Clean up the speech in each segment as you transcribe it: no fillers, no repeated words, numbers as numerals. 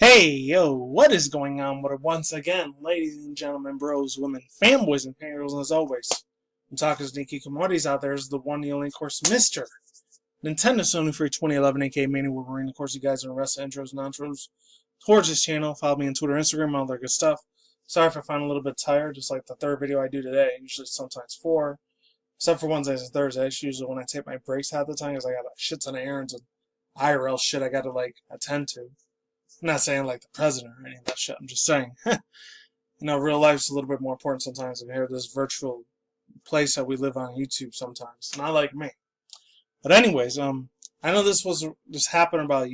Hey, yo, what is going on with it once again, ladies and gentlemen, bros, women, fanboys, and fangirls, and as always, I'm talking to Nikki Commodities out there is the one, the only, of course, Mr. Nintendo Sony Free 2011, aka Mania Wolverine. Of course, you guys are in the rest of intros and outros towards this channel. Follow me on Twitter, Instagram, all that good stuff. Sorry if I find a little bit tired, just like the third video I do today, usually sometimes four, except for Wednesdays and Thursdays, usually when I take my breaks half the time, because I got a shit ton of errands and IRL shit I got to, attend to. I'm not saying like the president or any of that shit. I'm just saying, real life's a little bit more important sometimes than here this virtual place that we live on YouTube sometimes. Not like me. But anyways, I know this happened about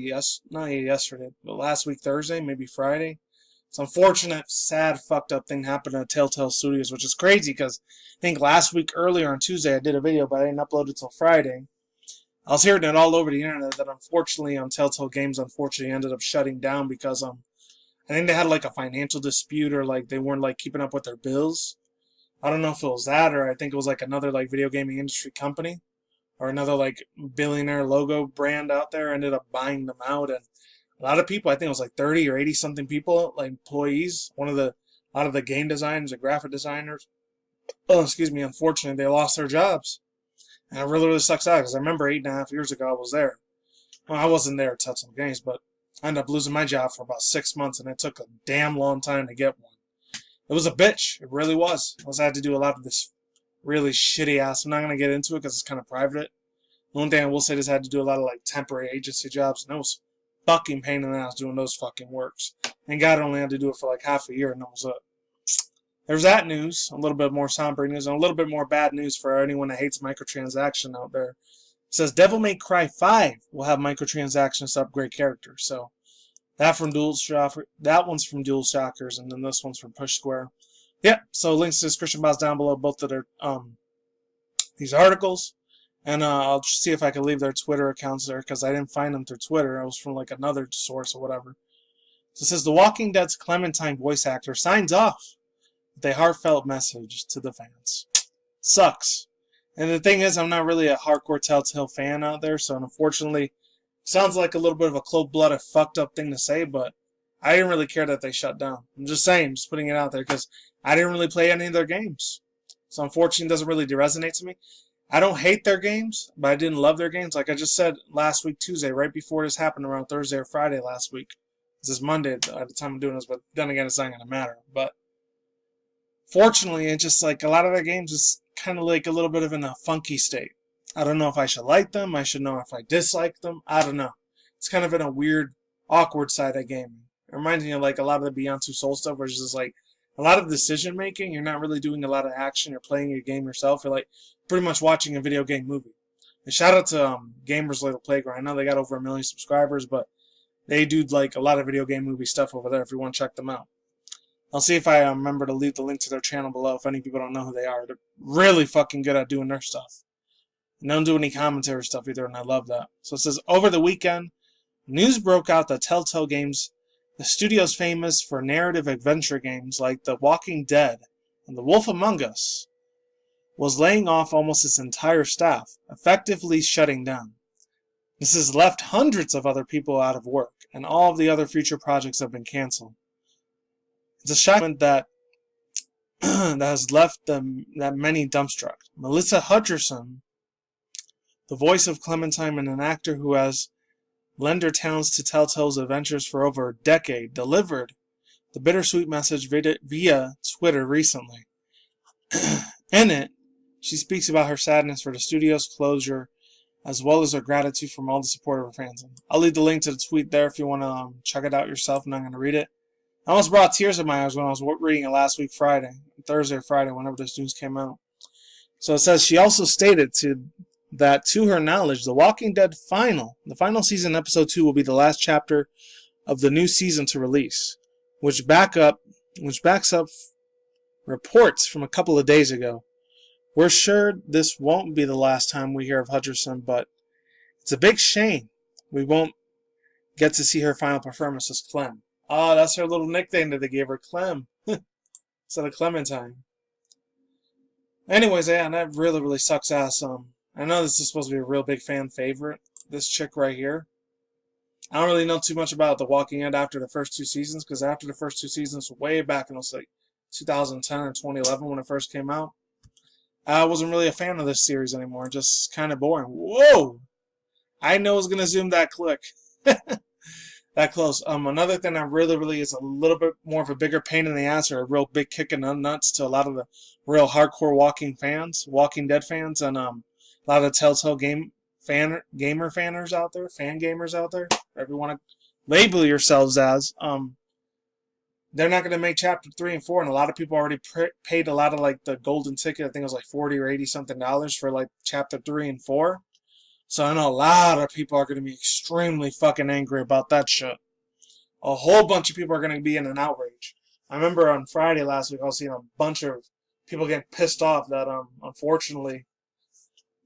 not yesterday, but last week Thursday, maybe Friday. It's unfortunate, sad, fucked up thing happened at TellTale Studios, which is crazy because I think last week earlier on Tuesday I did a video, but I didn't upload it till Friday. I was hearing it all over the internet that unfortunately TellTale Games unfortunately ended up shutting down because I think they had like a financial dispute or like they weren't like keeping up with their bills. I don't know if it was that or I think it was like another like video gaming industry company or another like billionaire logo brand out there ended up buying them out, and a lot of people, I think it was like 30 or 80 something people, like employees, a lot of the game designers, the graphic designers, unfortunately they lost their jobs. And it really, really sucks out because I remember 8.5 years ago I was there. Well, I wasn't there at TellTale Games, but I ended up losing my job for about 6 months, and it took a damn long time to get one. It was a bitch. It really was. I had to do a lot of this really shitty ass. I'm not going to get into it because it's kind of private. The only thing I will say is I had to do a lot of like temporary agency jobs, and it was fucking pain in the ass doing those fucking works. And God only had to do it for like half a year, and that was it. There's that news, a little bit more somber news, and a little bit more bad news for anyone that hates microtransaction out there. It says Devil May Cry 5 will have microtransactions to upgrade characters. So that one's from Dual Shockers, and then this one's from Push Square. Yep. So links to the description box down below, both of their these articles, and I'll see if I can leave their Twitter accounts there because I didn't find them through Twitter. It was from like another source or whatever. So it says The Walking Dead's Clementine voice actor signs off with a heartfelt message to the fans. Sucks. And the thing is, I'm not really a hardcore Telltale fan out there, so unfortunately, sounds like a little bit of a cold-blooded, fucked up thing to say, but I didn't really care that they shut down. I'm just saying, just putting it out there, because I didn't really play any of their games. So unfortunately, it doesn't really resonate to me. I don't hate their games, but I didn't love their games. Like I just said last week, Tuesday, right before this happened, around Thursday or Friday last week. This is Monday at the time I'm doing this, but then again, it's not going to matter. But fortunately, it's just like a lot of their games is kind of like a little bit of in a funky state. I don't know if I should like them. I should know if I dislike them. I don't know. It's kind of in a weird, awkward side of gaming. It reminds me of like a lot of the Beyond Two Souls stuff, where it's just like a lot of decision making. You're not really doing a lot of action. You're playing your game yourself. You're like pretty much watching a video game movie. And shout out to Gamers Little Playground. I know they got over 1 million subscribers, but they do like a lot of video game movie stuff over there if you want to check them out. I'll see if I remember to leave the link to their channel below if any people don't know who they are. They're really fucking good at doing their stuff. And they don't do any commentary stuff either, and I love that. So it says, over the weekend, news broke out that TellTale Games, the studio's famous for narrative adventure games like The Walking Dead and The Wolf Among Us, was laying off almost its entire staff, effectively shutting down. This has left hundreds of other people out of work, and all of the other future projects have been canceled. It's a shocking that that has left that many dumbstruck. Melissa Hutcherson, the voice of Clementine and an actor who has lent her talents to Telltale's adventures for over a decade, delivered the bittersweet message via Twitter recently. In it, she speaks about her sadness for the studio's closure, as well as her gratitude from all the support of her fans. I'll leave the link to the tweet there if you want to check it out yourself. I'm not going to read it. I almost brought tears to my eyes when I was reading it last week Thursday or Friday, whenever this news came out. So it says she also stated that to her knowledge, The Walking Dead the final season, episode 2, will be the last chapter of the new season to release, which backs up reports from a couple of days ago. We're sure this won't be the last time we hear of Hutcherson, but it's a big shame we won't get to see her final performance as Clem. Oh, that's her little nickname that they gave her, Clem. Instead of Clementine. Anyways, yeah, and that really, really sucks ass. I know this is supposed to be a real big fan favorite. This chick right here. I don't really know too much about The Walking Dead after the first 2 seasons, because after the first 2 seasons, way back in, it was like 2010 or 2011 when it first came out, I wasn't really a fan of this series anymore. Just kind of boring. Whoa! I know it's gonna zoom that quick. That close. Another thing that really is a little bit more of a bigger pain in the ass, or a real big kick in the nuts to a lot of the real hardcore Walking Dead fans, and a lot of the TellTale gamer fanners out there, fan gamers out there, whatever you want to label yourselves as. They're not going to make chapter 3 and 4, and a lot of people already paid a lot of like the golden ticket. I think it was like $40 or $80 something for like chapter 3 and 4. So I know a lot of people are going to be extremely fucking angry about that shit. A whole bunch of people are going to be in an outrage. I remember on Friday last week, I was seeing a bunch of people getting pissed off that, unfortunately,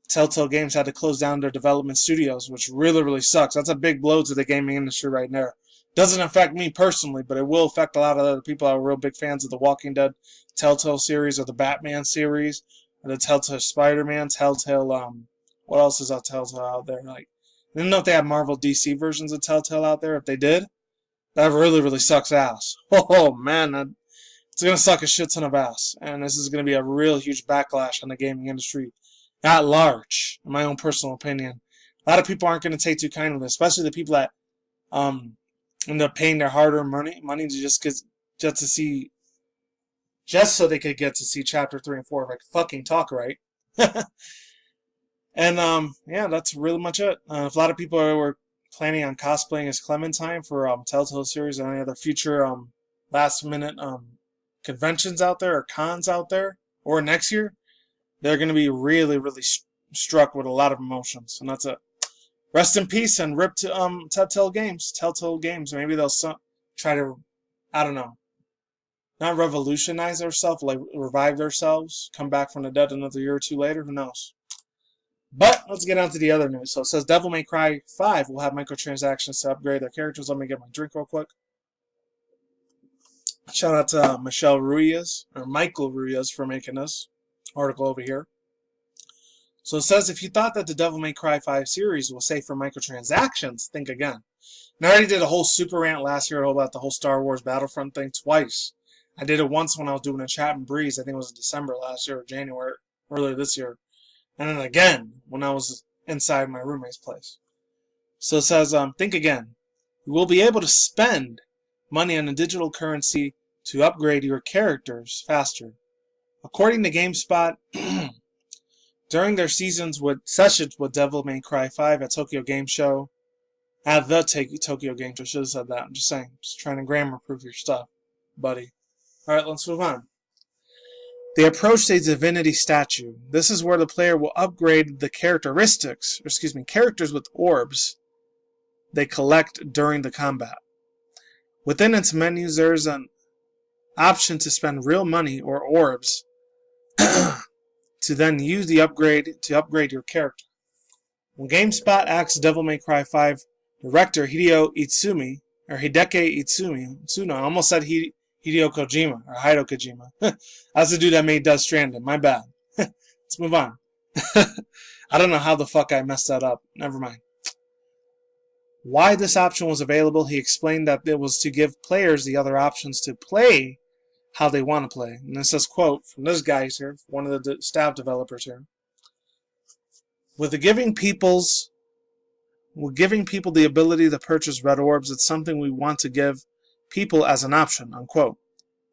TellTale Games had to close down their development studios, which really sucks. That's a big blow to the gaming industry right there. Doesn't affect me personally, but it will affect a lot of other people that are real big fans of the Walking Dead TellTale series, or the Batman series, or the TellTale Spider-Man, TellTale, what else is out TellTale out there? Like, I didn't know if they had Marvel DC versions of TellTale out there. If they did, that really sucks ass. Oh man, it's gonna suck a shit ton of ass, and this is gonna be a real huge backlash on the gaming industry at large. In my own personal opinion, a lot of people aren't gonna take too kindly to this, especially the people that end up paying their hard-earned money to just so they could get to see chapter 3 and 4 if I could fucking talk right. And yeah, that's really much it. If a lot of people were planning on cosplaying as Clementine for TellTale series or any other future last minute conventions out there or cons out there or next year, they're going to be really struck with a lot of emotions. And that's it. Rest in peace and rip to TellTale Games. Maybe they'll try to, I don't know, not revolutionize themselves, like revive themselves, come back from the dead another year or two later. Who knows? But let's get on to the other news. So it says Devil May Cry 5 will have microtransactions to upgrade their characters. Let me get my drink real quick. Shout out to Michael Ruiz for making this article over here. So it says, if you thought that the Devil May Cry 5 series was safe for microtransactions, think again. And I already did a whole super rant last year about the whole Star Wars Battlefront thing twice. I did it once when I was doing a chat and breeze. I think it was in December last year or January, earlier this year. And then again when I was inside my roommate's place. So it says, think again. You will be able to spend money on a digital currency to upgrade your characters faster. According to GameSpot, during their sessions with Devil May Cry 5 at Tokyo Game Show, at the Tokyo Game Show, should have said that. I'm just saying, just trying to grammar-proof your stuff, buddy. Alright, let's move on. They approached a divinity statue. This is where the player will upgrade the characters with orbs they collect during the combat. Within its menus, there is an option to spend real money or orbs to then use the upgrade to upgrade your character. When GameSpot asked Devil May Cry 5 director Hideki Itsuno, I almost said Hideo Kojima, or Hideo Kojima. That's the dude that made Death Stranding. My bad. Let's move on. I don't know how the fuck I messed that up. Never mind. Why this option was available, he explained that it was to give players the other options to play how they want to play. And this is a quote from this guy here, one of the staff developers here. With giving people the ability to purchase red orbs, it's something we want to give people as an option, unquote.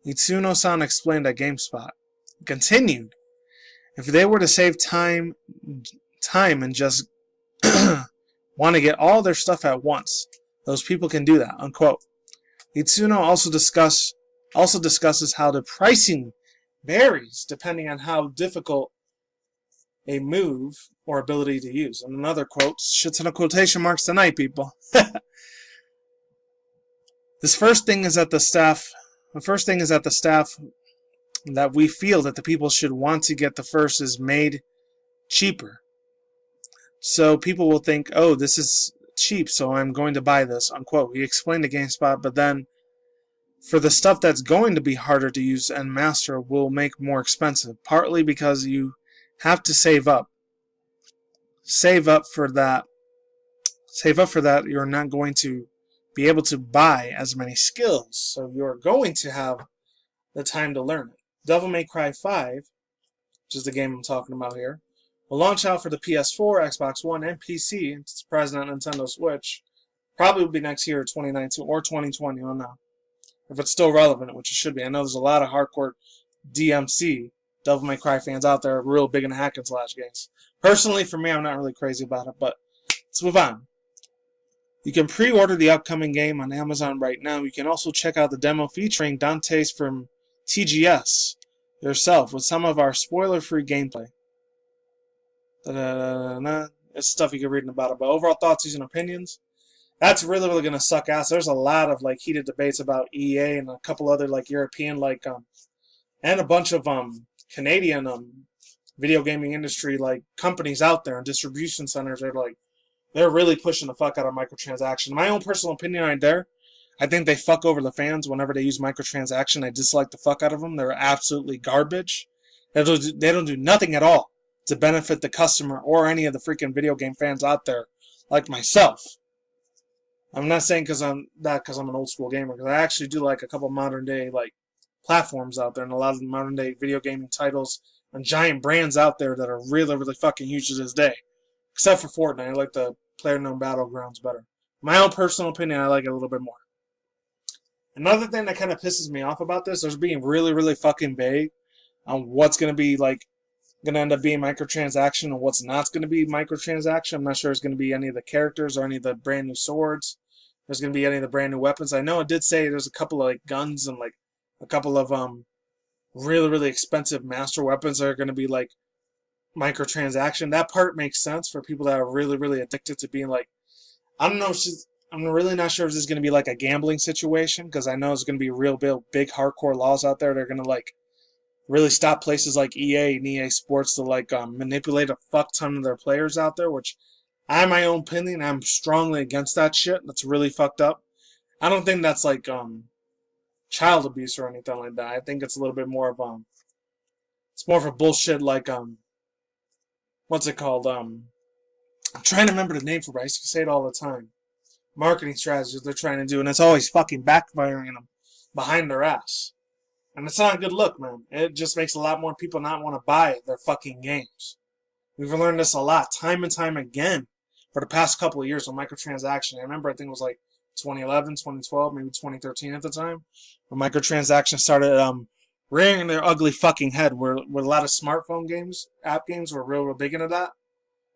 Itsuno-san explained at GameSpot. He continued, if they were to save time and just want to get all their stuff at once, those people can do that, unquote. Itsuno also discusses how the pricing varies depending on how difficult a move or ability to use. And another quote, shit ton of quotation marks tonight, people. The first thing is that the staff that we feel that the people should want to get the first is made cheaper. So people will think, oh, this is cheap, so I'm going to buy this, unquote. He explained to GameSpot, but then for the stuff that's going to be harder to use and master will make more expensive, partly because you have to save up for that save up for that. You're not going to be able to buy as many skills, so you're going to have the time to learn it. Devil May Cry 5, which is the game I'm talking about here, will launch out for the PS4, Xbox One, and PC. It's surprising not Nintendo Switch. Probably will be next year, 2019 or 2020. I don't know if it's still relevant, which it should be. I know there's a lot of hardcore DMC, Devil May Cry fans out there, real big in hack and slash games. Personally, for me, I'm not really crazy about it, but let's move on. You can pre-order the upcoming game on Amazon right now. You can also check out the demo featuring Dante's from TGS yourself with some of our spoiler-free gameplay. It's stuff you can read about it. But overall thoughts, views, and opinions, that's really, really going to suck ass. There's a lot of heated debates about EA and a couple other European and a bunch of Canadian video gaming industry companies out there and distribution centers. They're really pushing the fuck out of microtransactions. My own personal opinion right there, I think they fuck over the fans whenever they use microtransaction. I dislike the fuck out of them. They're absolutely garbage. They don't do nothing at all to benefit the customer or any of the freaking video game fans out there like myself. I'm not saying because I'm an old school gamer, because I actually do like a couple modern day platforms out there and a lot of the modern day video gaming titles and giant brands out there that are really, really fucking huge to this day. Except for Fortnite, I like the PlayerUnknown Battlegrounds better. My own personal opinion, I like it a little bit more. Another thing that kind of pisses me off about this is being really, really fucking vague on what's going to be going to end up being microtransaction and what's not going to be microtransaction. I'm not sure it's going to be any of the characters or any of the brand new swords. There's going to be any of the brand new weapons. I know it did say there's a couple of guns and a couple of really, really expensive master weapons that are going to be microtransaction. That part makes sense for people that are really, really addicted to being I don't know. I'm really not sure if this is going to be a gambling situation, because I know there's going to be real big hardcore laws out there that are going to really stop places like EA and EA Sports to manipulate a fuck ton of their players out there, which I have my own opinion. I'm strongly against that shit. That's really fucked up. I don't think that's child abuse or anything like that. I think it's a little bit more of it's more of a bullshit what's it called? I'm trying to remember the name for it. I used to say it all the time. Marketing strategies they're trying to do, and it's always fucking backfiring them behind their ass. And it's not a good look, man. It just makes a lot more people not want to buy their fucking games. We've learned this a lot, time and time again, for the past couple of years with microtransaction. I remember, I think it was 2011, 2012, maybe 2013 at the time, when microtransactions started rearing their ugly fucking head, where a lot of smartphone games, app games, were real big into that.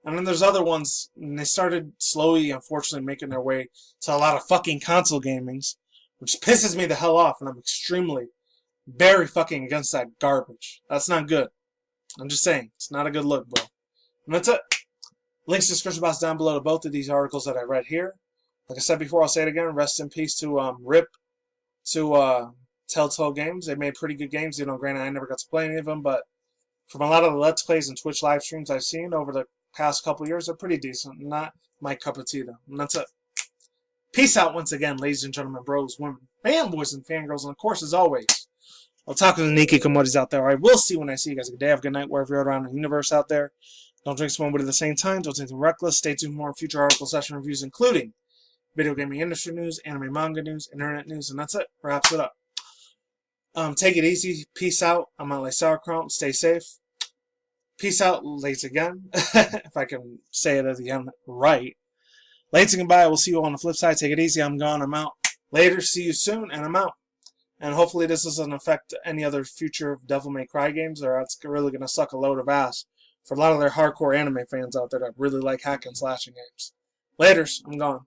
And then there's other ones, and they started slowly, unfortunately, making their way to a lot of fucking console gamings, which pisses me the hell off, and I'm extremely, very fucking against that garbage. That's not good. I'm just saying, it's not a good look, bro. And that's it. Links to the description box down below to both of these articles that I read here. Like I said before, I'll say it again, rest in peace to RIP to TellTale Games. They made pretty good games. Granted, I never got to play any of them, but from a lot of the Let's Plays and Twitch live streams I've seen over the past couple years, they're pretty decent. Not my cup of tea, though. And that's it. Peace out once again, ladies and gentlemen, bros, women, fanboys, and fangirls. And of course, as always, I'll talk to the Nikki Commodities out there. I will see when I see you guys. Good day, have a good night, wherever you're around the universe out there. Don't drink smoke at the same time. Don't take anything reckless. Stay tuned for more future article session reviews, including video gaming industry news, anime manga news, internet news, and that's it. Wraps it up. Take it easy. Peace out. I'm out like sauerkraut. Stay safe. Peace out, ladies again. If I can say it again right. Ladies and goodbye. We'll see you on the flip side. Take it easy. I'm gone. I'm out. Later. See you soon. And I'm out. And hopefully this doesn't affect any other future Devil May Cry games, or it's really going to suck a load of ass for a lot of their hardcore anime fans out there that really like hack and slashing games. Laters. I'm gone.